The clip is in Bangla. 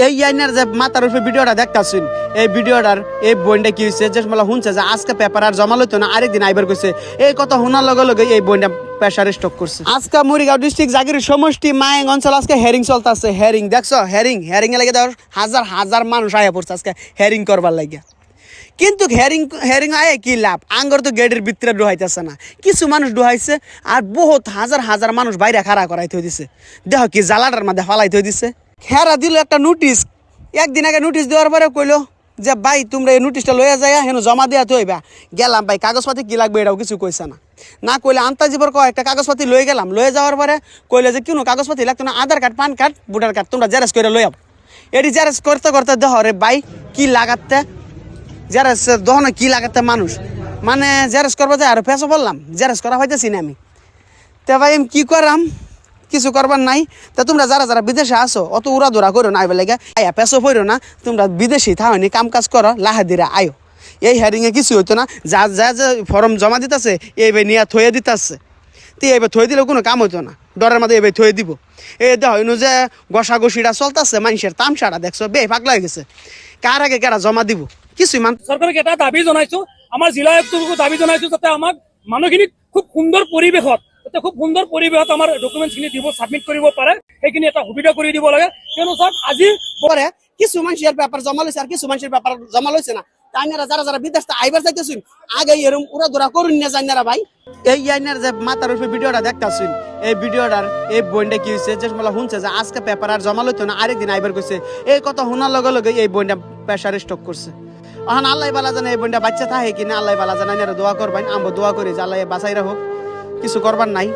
এই আইনার যে মাথার উপরে ভিডিওটা দেখতাছেন এই ভিডিওটার এই বইনটা কি হয়েছে যে মালা শুনছে যে আজকে পেপার আর জমা লইতো না আরেকদিন আইবার কইছে এই কথা শোনার লগে লগে এই বইনটা প্রেসার স্টক করছে। আজকে মরিগাঁও ডিস্ট্রিক্ট জাগির সমষ্টি মায়েং অঞ্চল আজকে হেরিং চলতেছে। হেরিং দেখছো হেরিং এ লাগে হাজার হাজার মানুষ আয়া পড়ছে আজকে হেরিং করবার লাগে। কিন্তু হেরিং আয়ে কি লাভ, আঙ্গর তো গেটের ভিতরে ডুহাইতেছে না, কিছু মানুষ ডুহাইছে আর বহুত হাজার হাজার মানুষ বাইরে খাড়া করাই থই দিছে। দেখ কি জ্বালাটার মধ্যে ফালাই থই দিছে। খেরা দিল একটা নোটিশ, একদিন আগে নোটিশ দেওয়ার পরে কইলো যে ভাই তোমরা এই নোটিশটা লইয়া যায় হেন জমা দেওয়া থইবা। গেলাম ভাই কাগজপাতি কি লাগবে এটাও কিছু কইছে না, না কইলে আন্তাজীবর কয়েকটা কাগজপাতি লয়ে গেলাম। লয়ে যাওয়ার পরে কইলে যে কোনো কাগজপাতি লাগতো না, Aadhaar card PAN card voter card তোমরা জেরেস করে লইয়াব। এটি জেরেস করতে করতে দেহ রে ভাই কি লাগাতে জেরেস দহনে কি লাগাতে মানুষ মানে জেরেস করবো যে আর পেছো বললাম জেরেস করা হইতেছি না আমি। তে ভাই আমি কি করাম, কিছু করবার নাই। তা তোমরা যারা যারা বিদেশে আসো অত উড়াদৌড়া করো না, আইবার লাগে আয়া পেছো পড়ো না, তোমরা বিদেশি থাওনি কাম কাজ করো লাহাদিরা আয়ো। এই হেয়ারিংয়ে কিছু হইতো না, যা যা যে ফর্ম জমা দিতেছে এইবার নিয়ে থয়ে দিতেছে। তো এইবার থয়ে দিলেও কোনো কাম হইতো না, ডরের মধ্যে এইবার থয়ে দিব। এই দেখো যে ঘষাঘষিটা চলতেছে মানুষের তামসাটা দেখছো বে পাগলা হয়ে গেছে। কার আগে কারা জমা দিব কিছুই মান। সরকারকে এটা দাবী জনাইছো, আমাৰ জিলা আয়ুক্তকো দাবী জনাইছো যাতে আমাক মানুহখিনি খুব সুন্দৰ পৰিৱেশত আমাৰ ডকুমেণ্টছখিনি দিব সাবমিট কৰিব পাৰে, সেইখিনি এটা সুবিধা কৰি দিব লাগে। কিয়নো চাওক আজি পরে কিছু মানুষের ব্যাপার জমা লইছে আর কিছু মানুষের ব্যাপার জমা লইছে না। তাইনারা যারা যারা বিদেশ আইবার চাইতেছেন আগে এরকম উড়াদৌড়া করুন না জানারা ভাই। এই আইনার যে মাথার উপরে ভিডিওটা দেখতাছেন এই ভিডিওটার এই বইনটা কি হয়েছে যে মালা শুনছে যে আজকে পেপার আর জমা লইতো না আরেকদিন আইবার কইছে এই কথা শোনার লগে লগে এই বইনটা প্রেসার স্টক করছে। এখন আল্লাহ বালা জানে এই বইনটা বাচ্চা থাকে কিনা, আল্লাহ বালা জানে দোয়া করবেন, আমরা দোয়া করি যে আল্লাহ বাঁচাই রাখুক, কিছু করবার নাই।